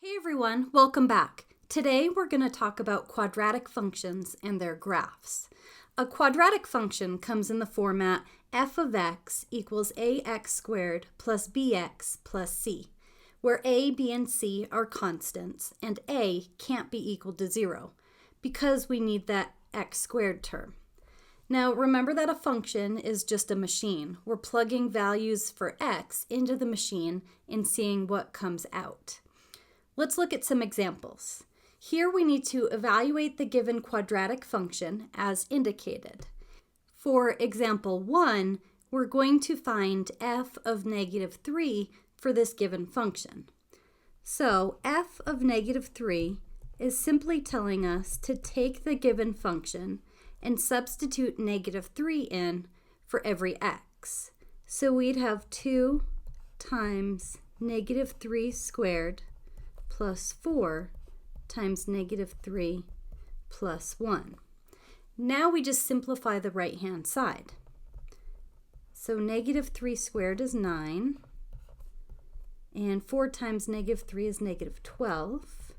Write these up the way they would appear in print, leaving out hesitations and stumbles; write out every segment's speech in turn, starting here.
Hey everyone, welcome back. Today we're going to talk about quadratic functions and their graphs. A quadratic function comes in the format f of x equals ax squared plus bx plus c, where a, b, and c are constants and a can't be equal to 0 because we need that x squared term. Now remember that a function is just a machine. We're plugging values for x into the machine and seeing what comes out. Let's look at some examples. Here we need to evaluate the given quadratic function as indicated. For example 1, we're going to find f of negative 3 for this given function. So f of negative 3 is simply telling us to take the given function and substitute negative 3 in for every x. So we'd have 2 times negative 3 squared plus 4 times negative 3 plus 1. Now we just simplify the right-hand side. So negative 3 squared is 9, and 4 times negative 3 is negative 12.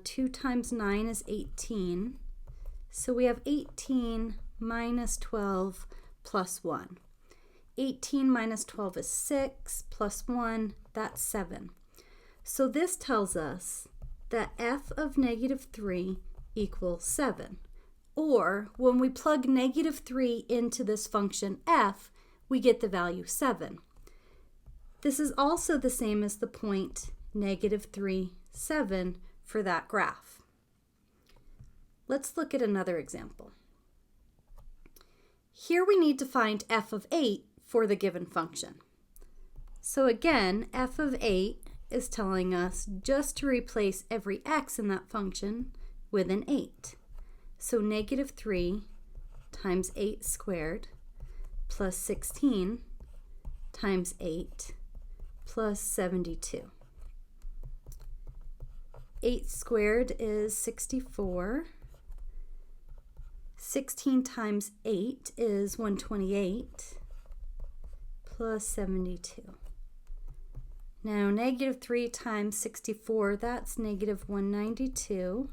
2 times 9 is 18. So we have 18 minus 12 plus 1. 18 minus 12 is 6, plus 1, that's 7. So this tells us that f of negative 3 equals 7. Or when we plug negative 3 into this function f, we get the value 7. This is also the same as the point negative 3, 7 for that graph. Let's look at another example. Here we need to find f of 8 for the given function. So again, f of 8 is telling us just to replace every x in that function with an 8. So negative 3 times 8 squared plus 16 times 8 plus 72. 8 squared is 64. 16 times 8 is 128 plus 72. Now negative 3 times 64, that's negative 192.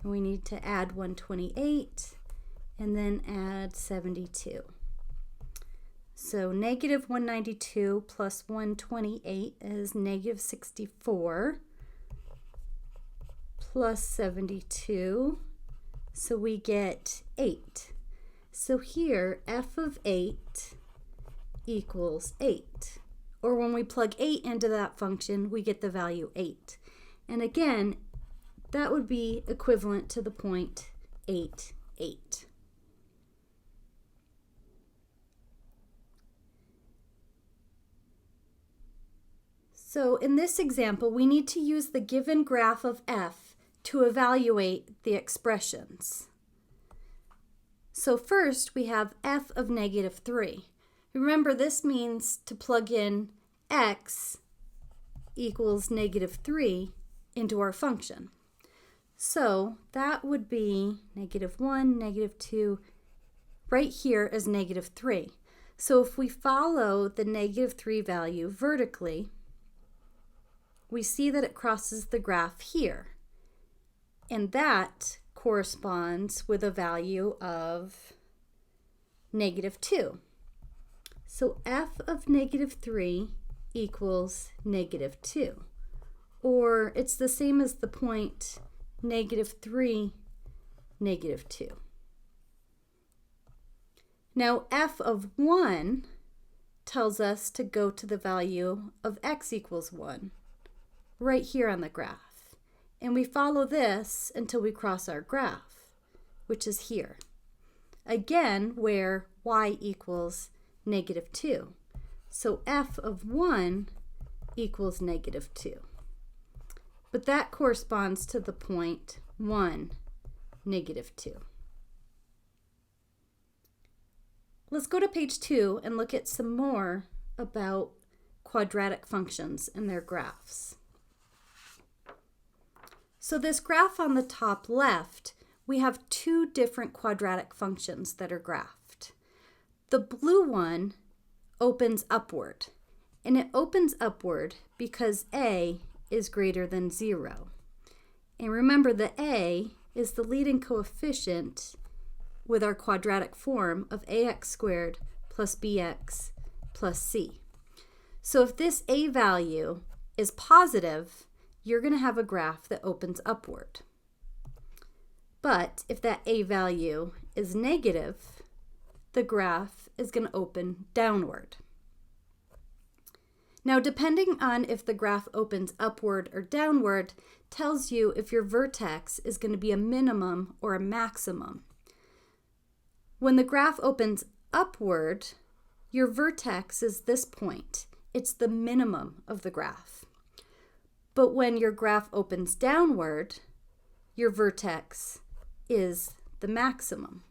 And we need to add 128 and then add 72. So negative 192 plus 128 is negative 64 plus 72. So we get 8. So here f of 8 equals 8. Or when we plug 8 into that function, we get the value 8. And again, that would be equivalent to the point 8, 8. So in this example, we need to use the given graph of f to evaluate the expressions. So first, we have f of negative 3. Remember, this means to plug in x equals negative 3 into our function. So that would be negative 1, negative 2. Right here is negative 3. So if we follow the negative 3 value vertically, we see that it crosses the graph here. And that corresponds with a value of negative 2. So f of negative 3 equals negative 2. Or it's the same as the point negative 3, negative 2. Now f of 1 tells us to go to the value of x equals 1, right here on the graph. And we follow this until we cross our graph, which is here. Again, where y equals negative 2. So f of 1 equals negative 2. But that corresponds to the point 1, negative 2. Let's go to page 2 and look at some more about quadratic functions and their graphs. So this graph on the top left, we have two different quadratic functions that are graphed. The blue one opens upward, and it opens upward because a is greater than 0. And remember, the a is the leading coefficient with our quadratic form of ax squared plus bx plus c. So if this a value is positive, you're going to have a graph that opens upward. But if that a value is negative, the graph is going to open downward. Now, depending on if the graph opens upward or downward tells you if your vertex is going to be a minimum or a maximum. When the graph opens upward, your vertex is this point. It's the minimum of the graph. But when your graph opens downward, your vertex is the maximum.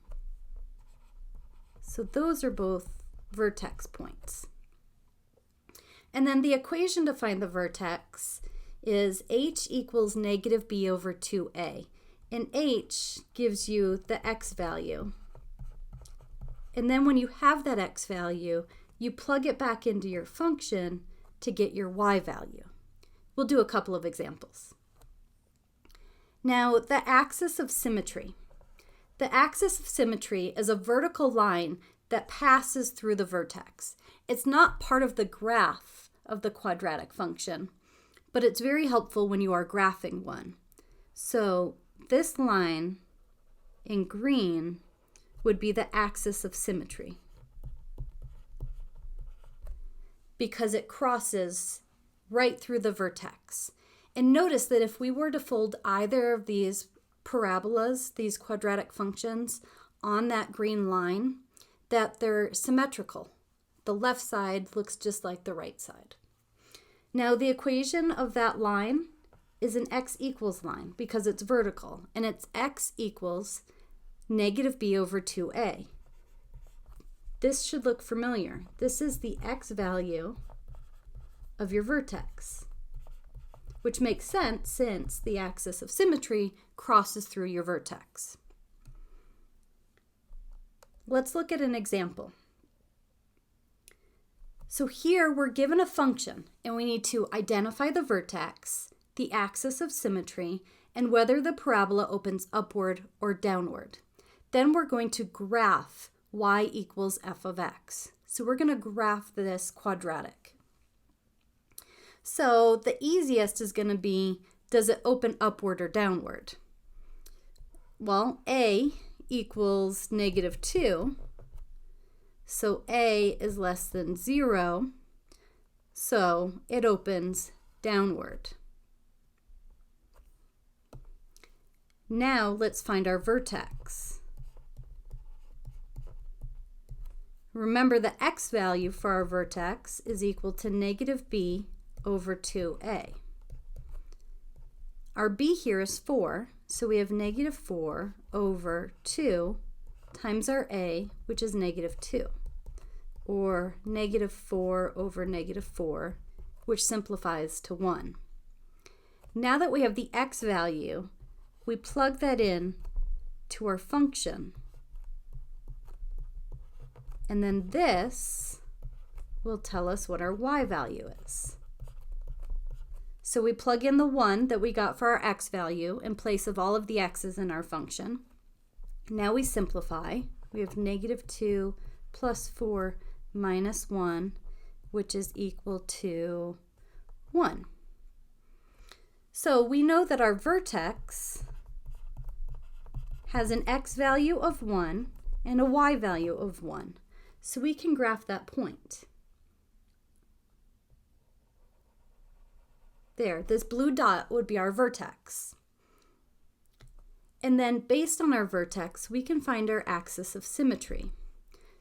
So those are both vertex points. And then the equation to find the vertex is h equals negative b over 2a. And h gives you the x value. And then when you have that x value, you plug it back into your function to get your y value. We'll do a couple of examples. Now, the axis of symmetry. The axis of symmetry is a vertical line that passes through the vertex. It's not part of the graph of the quadratic function, but it's very helpful when you are graphing one. So this line in green would be the axis of symmetry because it crosses right through the vertex. And notice that if we were to fold either of these parabolas, these quadratic functions, on that green line, that they're symmetrical. The left side looks just like the right side. Now, the equation of that line is an x equals line because it's vertical, and it's x equals negative b over 2a. This should look familiar. This is the x value of your vertex, which makes sense since the axis of symmetry crosses through your vertex. Let's look at an example. So here we're given a function, and we need to identify the vertex, the axis of symmetry, and whether the parabola opens upward or downward. Then we're going to graph y equals f of x. So we're going to graph this quadratic. So the easiest is going to be, does it open upward or downward? Well, a equals negative 2. So a is less than 0. So it opens downward. Now let's find our vertex. Remember, the x value for our vertex is equal to negative b over 2a. Our b here is 4, so we have negative 4 over 2 times our a, which is negative 2, or negative 4 over negative 4, which simplifies to 1. Now that we have the x value, we plug that in to our function. And then this will tell us what our y value is. So we plug in the 1 that we got for our x value in place of all of the x's in our function. Now we simplify. We have negative 2 plus 4 minus 1, which is equal to 1. So we know that our vertex has an x value of 1 and a y value of 1. So we can graph that point. There, this blue dot would be our vertex. And then based on our vertex, we can find our axis of symmetry.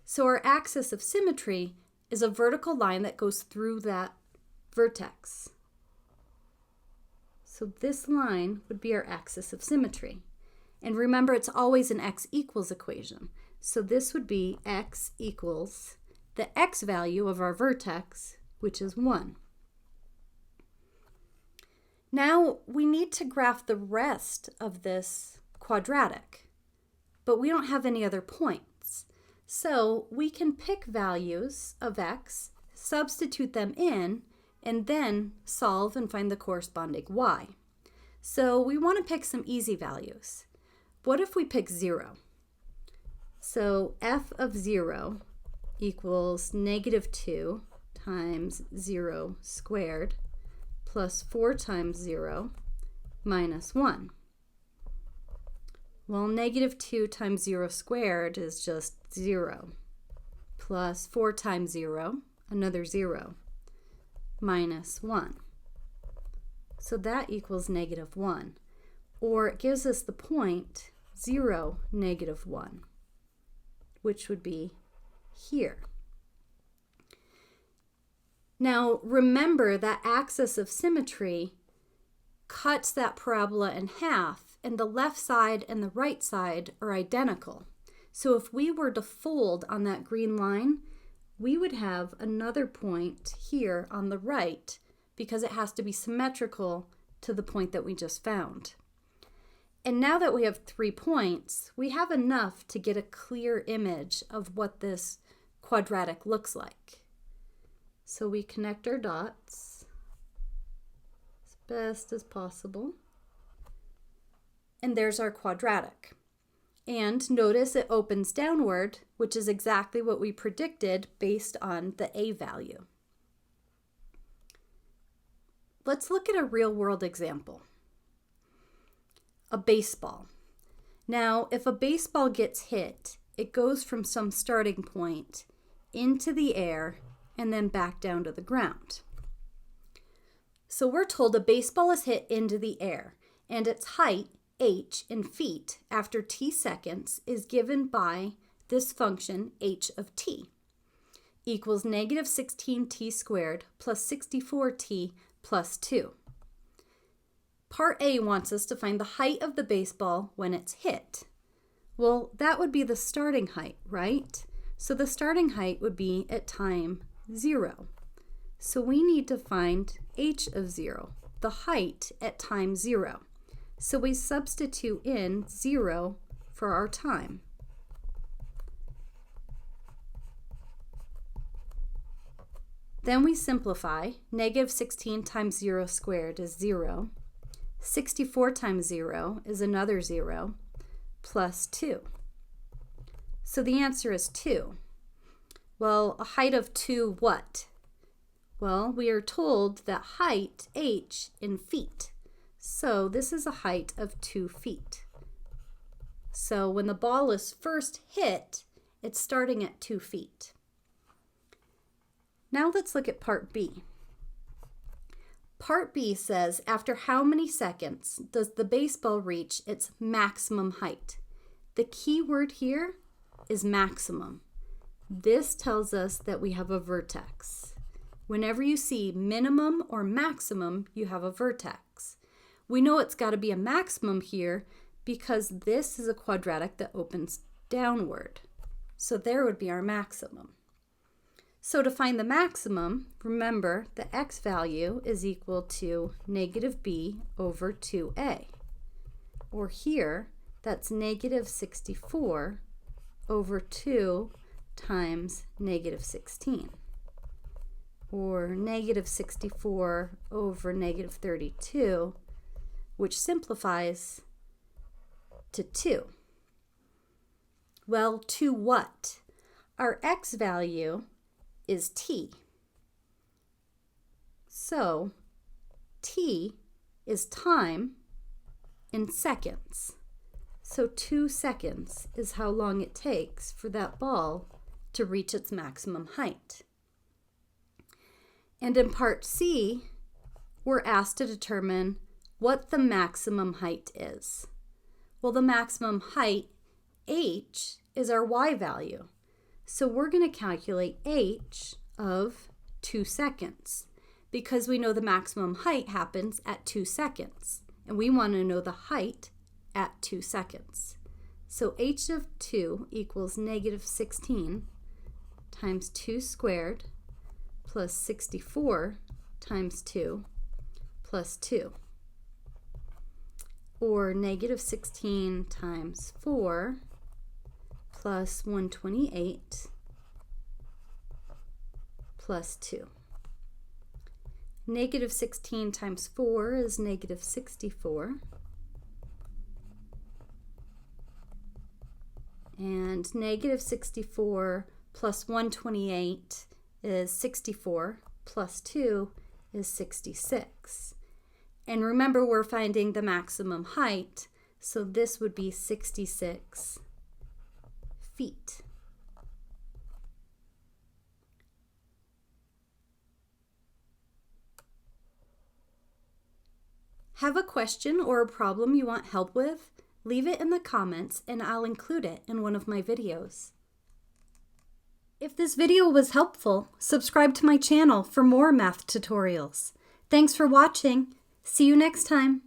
So our axis of symmetry is a vertical line that goes through that vertex. So this line would be our axis of symmetry. And remember, it's always an x equals equation. So this would be x equals the x value of our vertex, which is 1. Now we need to graph the rest of this quadratic, but we don't have any other points. So we can pick values of x, substitute them in, and then solve and find the corresponding y. So we want to pick some easy values. What if we pick 0? So f of 0 equals negative 2 times 0 squared plus 4 times 0 minus 1. Well, negative 2 times 0 squared is just 0, plus 4 times 0, another 0, minus 1. So that equals negative 1, or it gives us the point 0, negative 1, which would be here. Now remember that axis of symmetry cuts that parabola in half, and the left side and the right side are identical. So if we were to fold on that green line, we would have another point here on the right because it has to be symmetrical to the point that we just found. And now that we have 3 points, we have enough to get a clear image of what this quadratic looks like. So we connect our dots as best as possible. And there's our quadratic. And notice it opens downward, which is exactly what we predicted based on the a value. Let's look at a real-world example. A baseball. Now, if a baseball gets hit, it goes from some starting point into the air and then back down to the ground. So we're told a baseball is hit into the air, and its height, h, in feet after t seconds is given by this function h of t equals negative 16t squared plus 64t plus 2. Part A wants us to find the height of the baseball when it's hit. Well, that would be the starting height, right? So the starting height would be at time 0. So we need to find h of 0, the height at time 0. So we substitute in 0 for our time. Then we simplify. Negative 16 times 0 squared is 0. 64 times 0 is another 0, plus 2. So the answer is 2. Well, a height of 2 what? Well, we are told that height, h, in feet. So this is a height of 2 feet. So when the ball is first hit, it's starting at 2 feet. Now let's look at part B. Part B says, after how many seconds does the baseball reach its maximum height? The key word here is maximum. This tells us that we have a vertex. Whenever you see minimum or maximum, you have a vertex. We know it's got to be a maximum here because this is a quadratic that opens downward. So there would be our maximum. So to find the maximum, remember the x value is equal to negative b over 2a. Or here, that's negative 64 over 2 times negative 16. Or negative 64 over negative 32, which simplifies to 2. Well, to what? Our x value is t. So t is time in seconds. So 2 seconds is how long it takes for that ball to reach its maximum height. And in part C, we're asked to determine what the maximum height is. Well, the maximum height, h, is our y value. So we're going to calculate h of 2 seconds because we know the maximum height happens at 2 seconds. And we want to know the height at 2 seconds. So h of 2 equals negative 16 times 2 squared plus 64 times 2 plus 2. Or negative 16 times 4 plus 128 plus 2. Negative 16 times 4 is negative 64. And negative 64 plus 128 is 64, plus 2 is 66. And remember, we're finding the maximum height, so this would be 66 feet. Have a question or a problem you want help with? Leave it in the comments and I'll include it in one of my videos. If this video was helpful, subscribe to my channel for more math tutorials. Thanks for watching. See you next time.